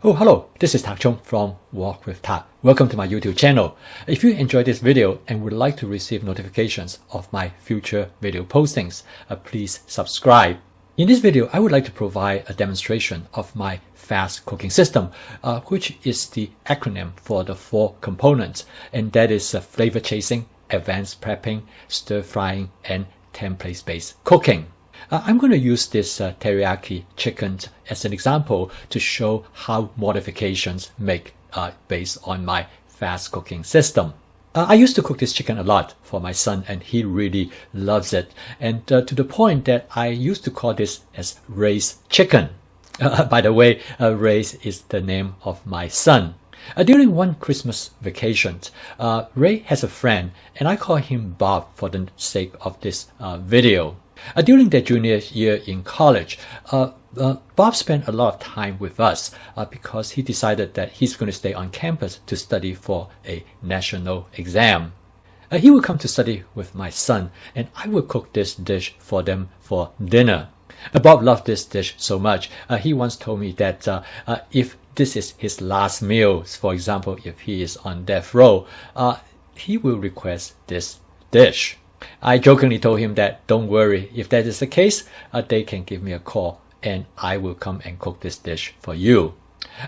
Oh, hello, this is Tak Chung from Walk with Tak. Welcome to my YouTube channel. If you enjoyed this video and would like to receive notifications of my future video postings, please subscribe. In this video, I would like to provide a demonstration of my fast cooking system, which is the acronym for the 4 components, and that is flavor chasing, advanced prepping, stir frying, and template-based cooking. I'm going to use this teriyaki chicken as an example to show how modifications make based on my fast cooking system. I used to cook this chicken a lot for my son, and he really loves it, and to the point that I used to call this as Ray's chicken. By the way, Ray is the name of my son. During one Christmas vacation, Ray has a friend, and I call him Bob for the sake of this video. During their junior year in college, Bob spent a lot of time with us because he decided that he's going to stay on campus to study for a national exam. He would come to study with my son, and I would cook this dish for them for dinner. Bob loved this dish so much, he once told me that if this is his last meal, for example, if he is on death row, he will request this dish. I jokingly told him that don't worry, if that is the case, they can give me a call and I will come and cook this dish for you.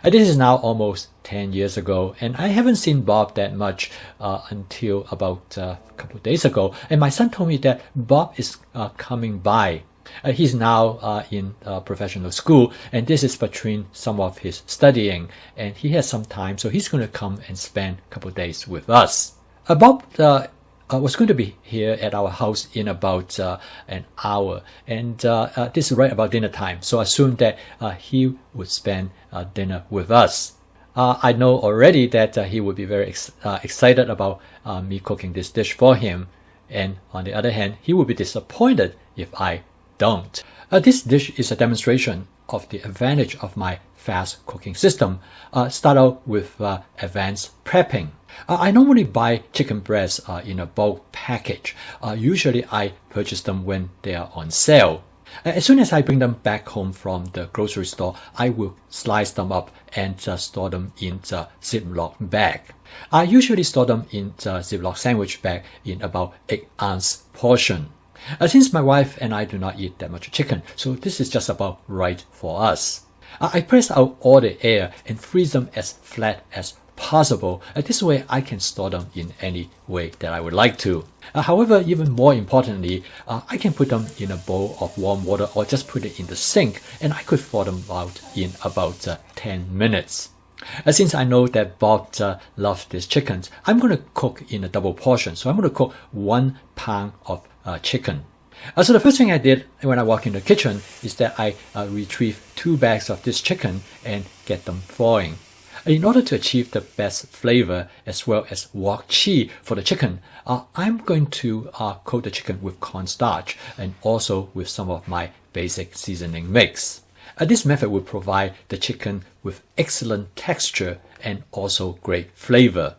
This is now almost 10 years ago, and I haven't seen Bob that much until about a couple of days ago, and my son told me that Bob is coming by. He's now in professional school, and this is between some of his studying, and he has some time, so he's going to come and spend a couple of days with us. Bob was going to be here at our house in about an hour, and this is right about dinner time, so I assumed that he would spend dinner with us. I know already that he would be very excited about me cooking this dish for him, and on the other hand, he would be disappointed if I don't. This dish is a demonstration of the advantage of my fast cooking system. Start out with advanced prepping. I normally buy chicken breasts in a bulk package. Usually I purchase them when they are on sale. As soon as I bring them back home from the grocery store, I will slice them up and store them in the Ziploc bag. I usually store them in the Ziploc sandwich bag in about 8-ounce portion. Since my wife and I do not eat that much chicken, so this is just about right for us. I press out all the air and freeze them as flat as possible. This way I can store them in any way that I would like to. However, even more importantly, I can put them in a bowl of warm water or just put it in the sink, and I could thaw them out in about 10 minutes. Since I know that Bob loves this chicken, I'm going to cook in a double portion. So I'm going to cook 1 pound of chicken. So the first thing I did when I walked in the kitchen is that I retrieved 2 bags of this chicken and get them thawing. In order to achieve the best flavor as well as wok chi for the chicken, I'm going to coat the chicken with cornstarch and also with some of my basic seasoning mix. This method will provide the chicken with excellent texture and also great flavor.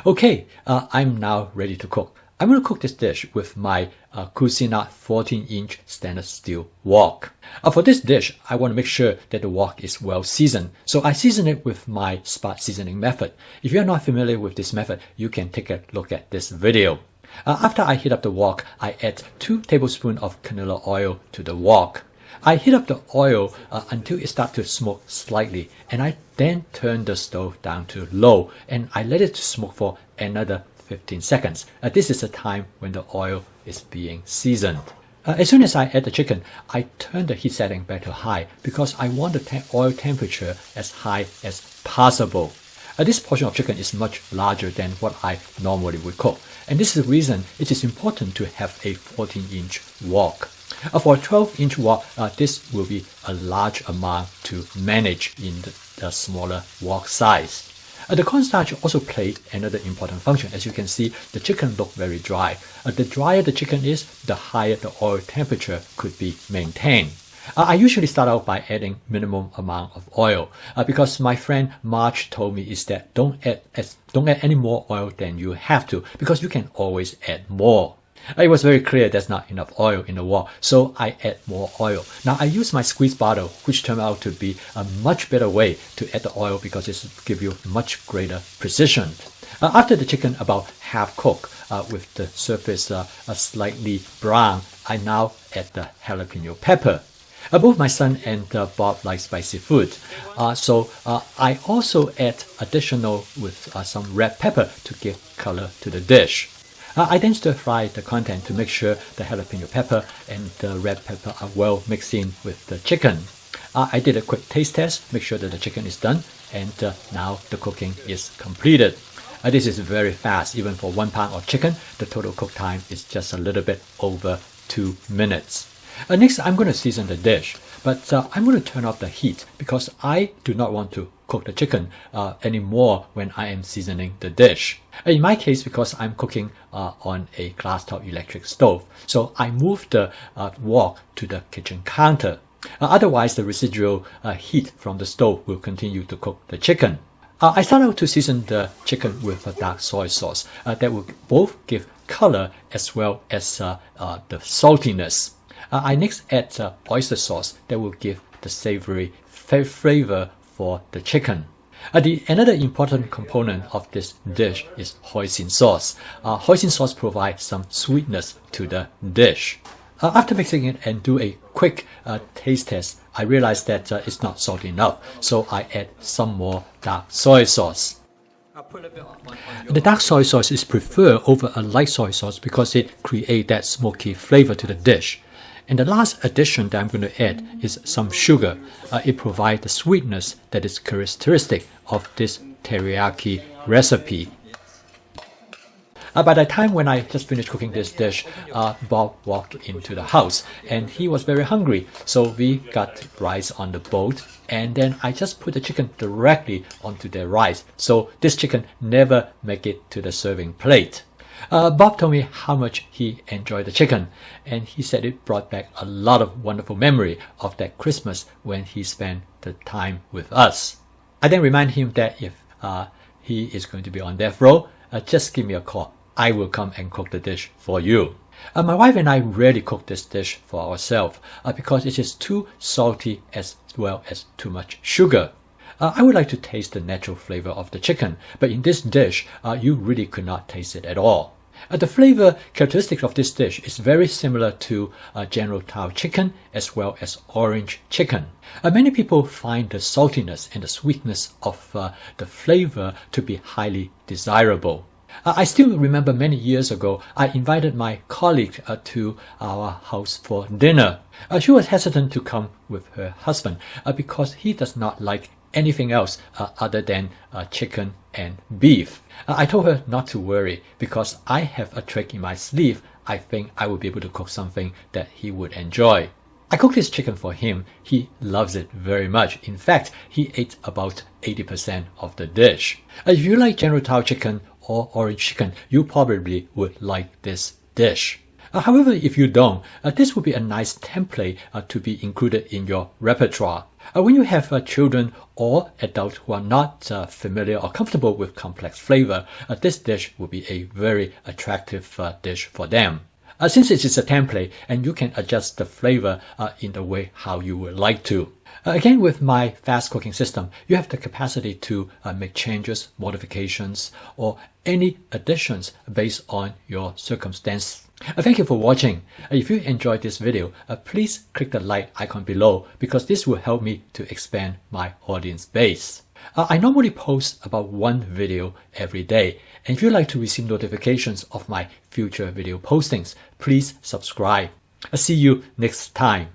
Okay, I'm now ready to cook. I'm going to cook this dish with my Cuisinart 14-inch stainless steel wok. For this dish, I want to make sure that the wok is well seasoned, so I season it with my spot seasoning method. If you're not familiar with this method, you can take a look at this video. After I heat up the wok, I add 2 tablespoons of canola oil to the wok. I heat up the oil until it starts to smoke slightly, and I then turn the stove down to low, and I let it smoke for another 15 seconds. This is the time when the oil is being seasoned. As soon as I add the chicken, I turn the heat setting back to high because I want the oil temperature as high as possible. This portion of chicken is much larger than what I normally would cook, and this is the reason it is important to have a 14-inch wok. For a 12-inch wok, this will be a large amount to manage in the smaller wok size. The cornstarch also played another important function. As you can see, the chicken looked very dry. The drier the chicken is, the higher the oil temperature could be maintained. I usually start out by adding minimum amount of oil because my friend Marge told me is that don't add any more oil than you have to because you can always add more. It was very clear there's not enough oil in the wok, so I add more oil. Now I use my squeeze bottle, which turned out to be a much better way to add the oil because it gives you much greater precision. After the chicken about half cooked, with the surface slightly brown, I now add the jalapeno pepper. Both my son and Bob like spicy food, so I also add additional with some red pepper to give color to the dish. I then stir fry the content to make sure the jalapeno pepper and the red pepper are well mixed in with the chicken. I did a quick taste test, make sure that the chicken is done, and now the cooking is completed. This is very fast. Even for 1 pound of chicken, the total cook time is just a little bit over 2 minutes. Next, I'm going to season the dish, but I'm going to turn off the heat because I do not want to cook the chicken anymore when I am seasoning the dish. In my case, because I'm cooking on a glass top electric stove, so I move the wok to the kitchen counter. Otherwise, the residual heat from the stove will continue to cook the chicken. I start out to season the chicken with a dark soy sauce that will both give color as well as the saltiness. I next add oyster sauce that will give the savory flavor for the chicken. Another important component of this dish is hoisin sauce. Hoisin sauce provides some sweetness to the dish. After mixing it and do a quick taste test, I realized that it's not salty enough, so I add some more dark soy sauce. The dark soy sauce is preferred over a light soy sauce because it creates that smoky flavor to the dish. And the last addition that I'm going to add is some sugar. It provides the sweetness that is characteristic of this teriyaki recipe. By the time when I just finished cooking this dish, Bob walked into the house and he was very hungry. So we got rice on the boat and then I just put the chicken directly onto the rice. So this chicken never make it to the serving plate. Bob told me how much he enjoyed the chicken, and he said it brought back a lot of wonderful memory of that Christmas when he spent the time with us. I then remind him that if he is going to be on death row, just give me a call. I will come and cook the dish for you. My wife and I rarely cook this dish for ourselves because it is too salty as well as too much sugar. I would like to taste the natural flavor of the chicken, but in this dish, you really could not taste it at all. The flavor characteristic of this dish is very similar to General Tsao chicken as well as orange chicken. Many people find the saltiness and the sweetness of the flavor to be highly desirable. I still remember many years ago, I invited my colleague to our house for dinner. She was hesitant to come with her husband because he does not like anything else other than chicken and beef. I told her not to worry because I have a trick in my sleeve. I think I will be able to cook something that he would enjoy. I cooked this chicken for him. He loves it very much. In fact, he ate about 80% of the dish. If you like General Tsao chicken or orange chicken, you probably would like this dish. However, if you don't, this would be a nice template to be included in your repertoire. When you have children or adults who are not familiar or comfortable with complex flavor, this dish will be a very attractive dish for them. Since it is a template and you can adjust the flavor in the way how you would like to. Again, with my fast cooking system, you have the capacity to make changes, modifications, or any additions based on your circumstance. Thank you for watching. If you enjoyed this video, please click the like icon below because this will help me to expand my audience base. I normally post about 1 video every day, and if you'd like to receive notifications of my future video postings, please subscribe. I'll see you next time.